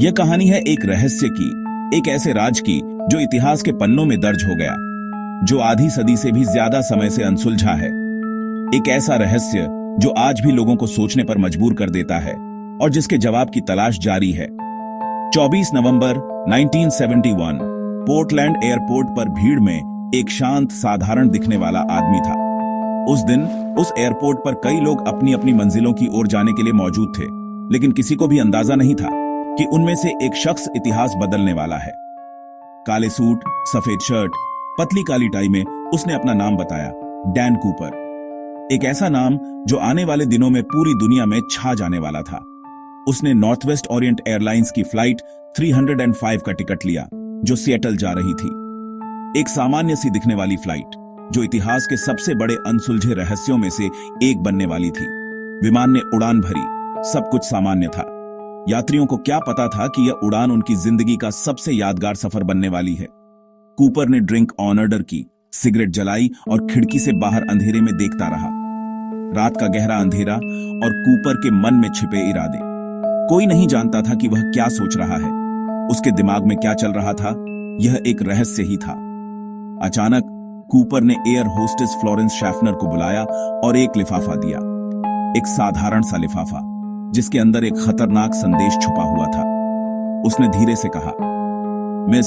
यह कहानी है एक रहस्य की, एक ऐसे राज की जो इतिहास के पन्नों में दर्ज हो गया, जो आधी सदी से भी ज्यादा समय से अनसुलझा है। एक ऐसा रहस्य जो आज भी लोगों को सोचने पर मजबूर कर देता है और जिसके जवाब की तलाश जारी है। 24 नवंबर 1971 पोर्टलैंड एयरपोर्ट पर भीड़ में एक शांत साधारण दिखने वाला आदमी था। उस दिन उस एयरपोर्ट पर कई लोग अपनी अपनी मंजिलों की ओर जाने के लिए मौजूद थे, लेकिन किसी को भी अंदाजा नहीं था कि उनमें से एक शख्स इतिहास बदलने वाला है। काले सूट, सफेद शर्ट, पतली काली टाई में उसने अपना नाम बताया, डैन कूपर। एक ऐसा नाम जो आने वाले दिनों में पूरी दुनिया में छा जाने वाला था। उसने नॉर्थवेस्ट ओरिएंट एयरलाइंस की फ्लाइट 305 का टिकट लिया, जो सिएटल जा रही थी। एक सामान्य सी दिखने वाली फ्लाइट जो इतिहास के सबसे बड़े अनसुलझे रहस्यों में से एक बनने वाली थी। विमान ने उड़ान भरी, सब कुछ सामान्य था। यात्रियों को क्या पता था कि यह उड़ान उनकी जिंदगी का सबसे यादगार सफर बनने वाली है। कूपर ने ड्रिंक ऑन ऑर्डर की, सिगरेट जलाई और खिड़की से बाहर अंधेरे में देखता रहा। रात का गहरा अंधेरा और कूपर के मन में छिपे इरादे। कोई नहीं जानता था कि वह क्या सोच रहा है, उसके दिमाग में क्या चल रहा था। यह एक रहस्य ही था। अचानक कूपर ने एयर होस्टेस फ्लोरेंस शैफनर को बुलाया और एक लिफाफा दिया, एक साधारण सा लिफाफा जिसके अंदर एक खतरनाक संदेश छुपा हुआ था। उसने धीरे से कहा, मिस,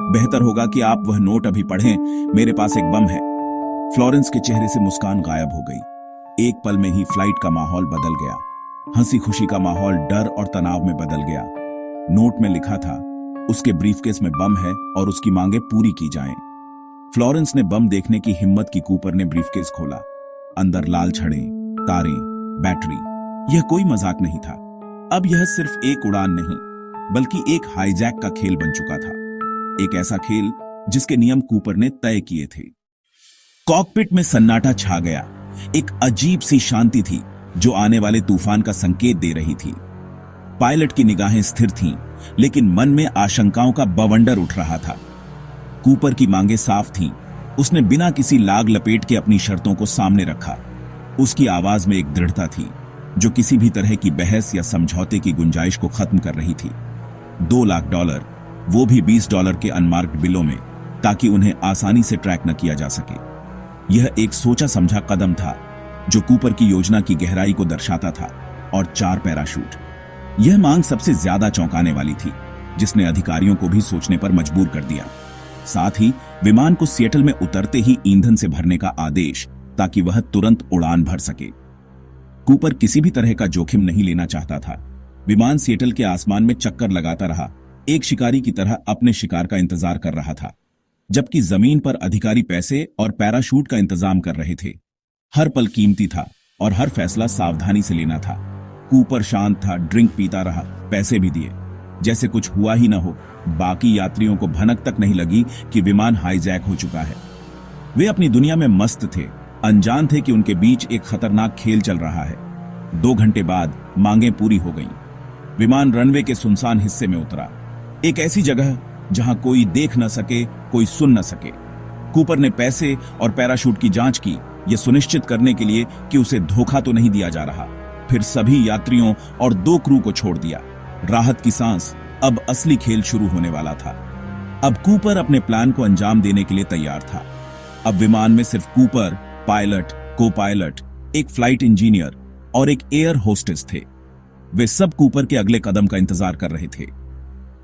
बेहतर होगा कि आप वह नोट अभी पढ़ें, मेरे पास एक बम है। फ्लोरेंस के चेहरे से मुस्कान गायब हो गई। एक पल में ही फ्लाइट का माहौल बदल गया। हंसी खुशी का माहौल डर और तनाव में बदल गया। नोट में लिखा था, उसके ब्रीफकेस में बम है और उसकी मांगे पूरी की जाएं। फ्लोरेंस ने बम देखने की हिम्मत की। कूपर ने ब्रीफकेस खोला। अंदर लाल छड़ें, तारें, बैटरी। यह कोई मजाक नहीं था। अब यह सिर्फ एक उड़ान नहीं, बल्कि एक हाईजैक का खेल बन चुका था। एक ऐसा खेल जिसके नियम कूपर ने तय किए थे। कॉकपिट में सन्नाटा छा गया। एक अजीब सी शांति थी जो आने वाले तूफान का संकेत दे रही थी। पायलट की निगाहें स्थिर थीं, लेकिन मन में आशंकाओं का बवंडर उठ रहा था। कूपर की मांगे साफ थीं। उसने बिना किसी लाग लपेट के अपनी शर्तों को सामने रखा। उसकी आवाज में एक दृढ़ता थी जो किसी भी तरह की बहस या समझौते की गुंजाइश को खत्म कर रही थी। $2 लाख, वो भी $20 के अनमार्क्ड बिलों में, ताकि उन्हें आसानी से ट्रैक न किया जा सके। यह एक सोचा समझा कदम था जो कूपर की योजना की गहराई को दर्शाता था। और 4 पैराशूट। यह मांग सबसे ज्यादा चौंकाने वाली थी, जिसने अधिकारियों को भी सोचने पर मजबूर कर दिया। साथ ही विमान को सिएटल में उतरते ही ईंधन से भरने का आदेश, ताकि वह तुरंत उड़ान भर सके। कूपर किसी भी तरह का जोखिम नहीं लेना चाहता था। विमान सिएटल के आसमान में चक्कर लगाता रहा, एक शिकारी की तरह अपने शिकार का इंतजार कर रहा था, जबकि जमीन पर अधिकारी पैसे और पैराशूट का इंतजाम कर रहे थे। हर पल कीमती था और हर फैसला सावधानी से लेना था। कूपर शांत था, ड्रिंक पीता रहा, पैसे भी दिए, जैसे कुछ हुआ ही ना हो। बाकी यात्रियों को भनक तक नहीं लगी कि विमान हाईजैक हो चुका है। वे अपनी दुनिया में मस्त थे, अनजान थे कि उनके बीच एक खतरनाक खेल चल रहा है। 2 घंटे बाद मांगें पूरी हो गईं। विमान रनवे के सुनसान हिस्से में उतरा, एक ऐसी जगह जहां कोई देख न सके, कोई सुन न सके। कूपर ने पैसे और पैराशूट की जांच की, यह सुनिश्चित करने के लिए कि उसे धोखा तो नहीं दिया जा रहा। फिर सभी यात्रियों और 2 क्रू को छोड़ दिया। राहत की सांस। अब असली खेल शुरू होने वाला था। अब कूपर अपने प्लान को अंजाम देने के लिए तैयार था। अब विमान में सिर्फ कूपर, पायलट, को पायलट, एक फ्लाइट इंजीनियर और एक एयर होस्टेस थे। वे सब कूपर के अगले कदम का इंतजार कर रहे थे।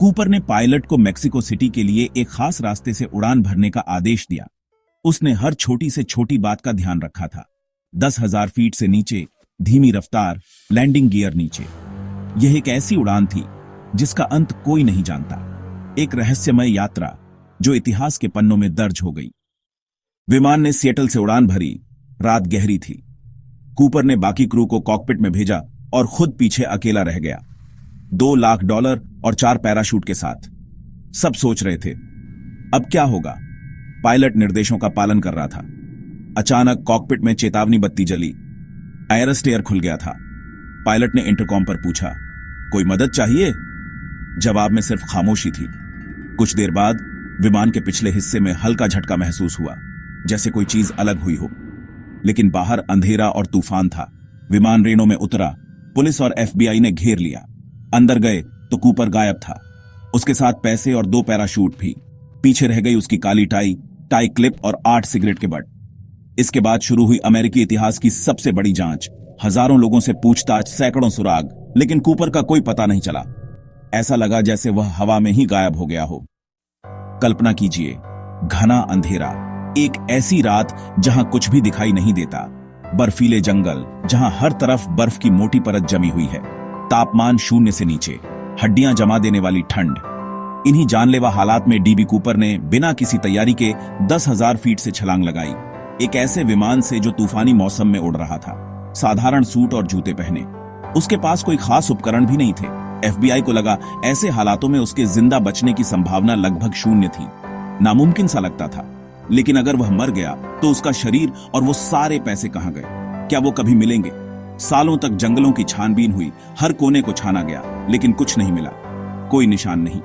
कूपर ने पायलट को मेक्सिको सिटी के लिए एक खास रास्ते से उड़ान भरने का आदेश दिया। उसने हर छोटी से छोटी बात का ध्यान रखा था। 10,000 फीट से नीचे, धीमी रफ्तार, लैंडिंग गियर नीचे। यह एक ऐसी उड़ान थी जिसका अंत कोई नहीं जानता। एक रहस्यमय यात्रा जो इतिहास के पन्नों में दर्ज हो गई। विमान ने सिएटल से उड़ान भरी। रात गहरी थी। कूपर ने बाकी क्रू को कॉकपिट में भेजा और खुद पीछे अकेला रह गया, $2 लाख और 4 पैराशूट के साथ। सब सोच रहे थे, अब क्या होगा। पायलट निर्देशों का पालन कर रहा था। अचानक कॉकपिट में चेतावनी बत्ती जली। एयरस्टेयर खुल गया था। पायलट ने इंटरकॉम पर पूछा, कोई मदद चाहिए? जवाब में सिर्फ खामोशी थी। कुछ देर बाद विमान के पिछले हिस्से में हल्का झटका महसूस हुआ, जैसे कोई चीज अलग हुई हो। लेकिन बाहर अंधेरा और तूफान था। विमान रेनों में उतरा। पुलिस और FBI ने घेर लिया। अंदर गए तो कूपर गायब था। उसके साथ पैसे और 2 पैराशूट भी। पीछे रह गई उसकी काली टाई क्लिप और 8 सिगरेट के बट। इसके बाद शुरू हुई अमेरिकी इतिहास की सबसे बड़ी जांच। हजारों लोगों से पूछताछ, सैकड़ों सुराग, लेकिन कूपर का कोई पता नहीं चला। ऐसा लगा जैसे वह हवा में ही गायब हो गया हो। कल्पना कीजिए, घना अंधेरा, एक ऐसी रात जहां कुछ भी दिखाई नहीं देता, बर्फीले जंगल जहां हर तरफ बर्फ की मोटी परत जमी हुई है, तापमान 0 से नीचे, हड्डियां जमा देने वाली ठंड। इन्हीं जानलेवा हालात में डीबी कूपर ने बिना किसी तैयारी के 10,000 फीट से छलांग लगाई, एक ऐसे विमान से जो तूफानी मौसम में उड़ रहा था, साधारण सूट और जूते पहने। उसके पास कोई खास उपकरण भी नहीं थे। एफबीआई को लगा ऐसे हालातों में उसके जिंदा बचने की संभावना लगभग 0 थी। नामुमकिन सा लगता था। लेकिन अगर वह मर गया तो उसका शरीर और वो सारे पैसे कहां गए? क्या वो कभी मिलेंगे? सालों तक जंगलों की छानबीन हुई, हर कोने को छाना गया, लेकिन कुछ नहीं मिला, कोई निशान नहीं।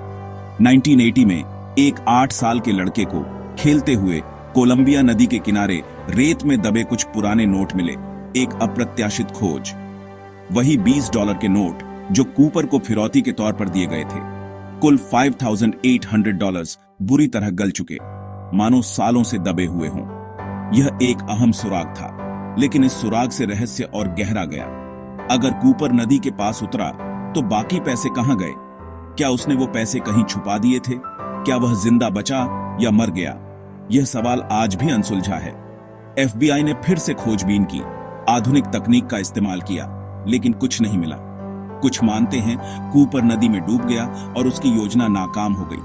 1980 में एक 8 साल के लड़के को खेलते हुए कोलंबिया नदी के किनारे रेत में दबे कुछ पुराने नोट मिले। एक अप्रत्याशित खोज। वही $20 के नोट जो कूपर को फिरौती के तौर पर दिए गए थे। कुल $5,800 बुरी तरह गल चुके, मानो सालों से दबे हुए हों। यह एक अहम सुराग था, लेकिन इस सुराग से रहस्य और गहरा गया। अगर कूपर नदी के पास उतरा तो बाकी पैसे कहां गए? क्या उसने वो पैसे कहीं छुपा दिए थे? क्या वह जिंदा बचा या मर गया? यह सवाल आज भी अनसुलझा है। एफबीआई ने फिर से खोजबीन की, आधुनिक तकनीक का इस्तेमाल किया, लेकिन कुछ नहीं मिला। कुछ मानते हैं कूपर नदी में डूब गया और उसकी योजना नाकाम हो गई,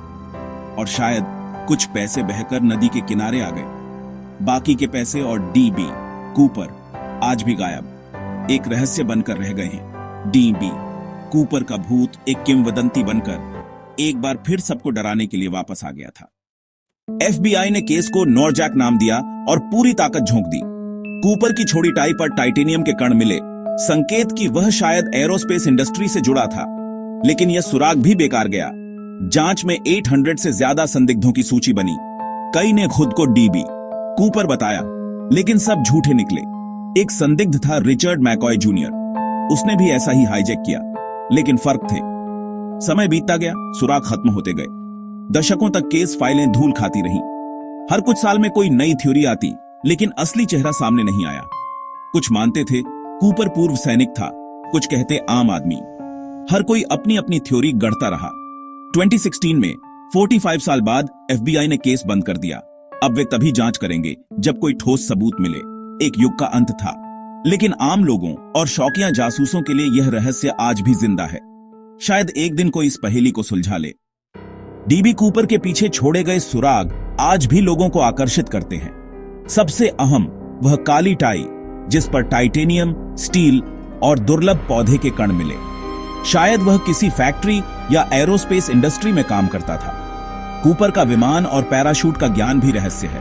और शायद कुछ पैसे बहकर नदी के किनारे आ गए। बाकी के पैसे और डीबी कूपर आज भी गायब, एक रहस्य बनकर रह गए हैं। डीबी कूपर का भूत एक किंवदंती बनकर एक बार फिर सबको डराने के लिए वापस आ गया था। एफबीआई ने केस को नॉरजैक नाम दिया और पूरी ताकत झोंक दी। कूपर की छोड़ी टाई पर टाइटेनियम के कण मिले, संकेत कि वह शायद एरोस्पेस इंडस्ट्री से जुड़ा था। लेकिन यह सुराग भी बेकार गया। जांच में 800 से ज्यादा संदिग्धों की सूची बनी। कई ने खुद को डीबी कूपर बताया, लेकिन सब झूठे निकले। एक संदिग्ध था रिचर्ड मैकॉय जूनियर। उसने भी ऐसा ही हाईजैक किया, लेकिन फर्क थे। समय बीतता गया, सुराग खत्म होते गए। दशकों तक केस फाइलें धूल खाती रहीं। हर कुछ साल में कोई नई थ्योरी आती, लेकिन असली चेहरा सामने नहीं आया। कुछ मानते थे कूपर पूर्व सैनिक था, कुछ कहते आम आदमी। हर कोई अपनी अपनी थ्योरी गढ़ता रहा। 2016 में 45 साल बाद एफबीआई ने केस बंद कर दिया। अब वे तभी जांच करेंगे जब कोई ठोस सबूत मिले। एक युग का अंत था, लेकिन आम लोगों और शौकिया जासूसों के लिए यह रहस्य आज भी जिंदा है। शायद एक दिन कोई इस पहेली को सुलझा ले। डीबी कूपर के पीछे छोड़े गए सुराग आज भी लोगों को आकर्षित करते हैं। सबसे अहम वह काली टाई जिस पर टाइटेनियम, स्टील और दुर्लभ पौधे के कण मिले। शायद वह किसी फैक्ट्री या एरोस्पेस इंडस्ट्री में काम करता था। कूपर का विमान और पैराशूट का ज्ञान भी रहस्य है।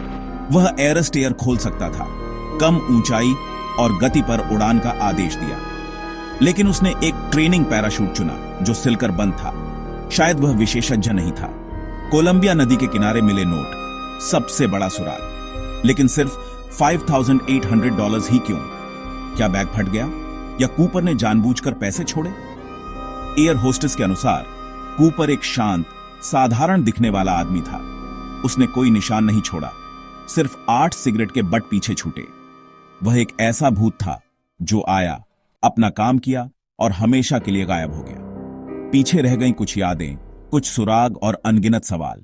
वह एयर स्टेयर खोल सकता था, कम ऊंचाई और गति पर उड़ान का आदेश दिया। लेकिन उसने एक ट्रेनिंग पैराशूट चुना जो सिलकर बंद था। शायद वह विशेषज्ञ नहीं था। कोलंबिया नदी के किनारे मिले नोट, सबसे बड़ा सुराग। लेकिन सिर्फ $5,800 ही क्यों? क्या बैग फट गया या कूपर ने जानबूझकर पैसे छोड़े? एयर होस्टेस के अनुसार कूपर एक शांत, साधारण दिखने वाला आदमी था। उसने कोई निशान नहीं छोड़ा, सिर्फ 8 सिगरेट के बट पीछे छूटे। वह एक ऐसा भूत था जो आया, अपना काम किया और हमेशा के लिए गायब हो गया। पीछे रह गई कुछ यादें, कुछ सुराग और अनगिनत सवाल।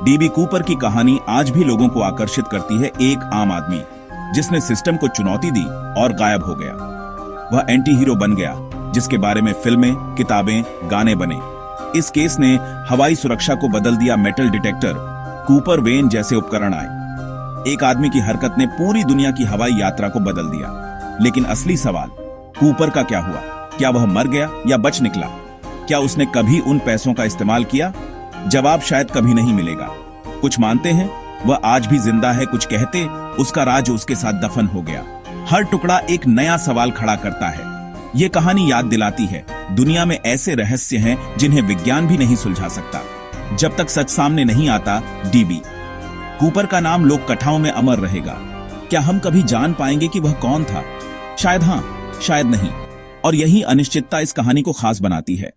डीबी कूपर की कहानी आज भी लोगों को आकर्षित करती है। एक आम आदमी जिसने सिस्टम को चुनौती दी और गायब हो गया। वह एंटी हीरो बन गया जिसके बारे में फिल्में, किताबें, गाने बने। इस केस ने हवाई सुरक्षा को बदल दिया। मेटल डिटेक्टर, कूपर वेन जैसे उपकरण आए। एक आदमी की हरकत ने पूरी दुनिया की हवाई यात्रा को बदल दिया। लेकिन असली सवाल, कूपर का क्या हुआ? क्या वह मर गया या बच निकला? क्या उसने कभी उन पैसों का इस्तेमाल किया? जवाब शायद कभी नहीं मिलेगा। कुछ मानते हैं वह आज भी जिंदा है, कुछ कहते उसका राज उसके साथ दफन हो गया। हर टुकड़ा एक नया सवाल खड़ा करता है। ये कहानी याद दिलाती है दुनिया में ऐसे रहस्य हैं जिन्हें विज्ञान भी नहीं सुलझा सकता जब तक सच सामने नहीं आता। डीबी कूपर का नाम लोक कथाओं में अमर रहेगा। क्या हम कभी जान पाएंगे कि वह कौन था? शायद हां, शायद नहीं। और यही अनिश्चितता इस कहानी को खास बनाती है।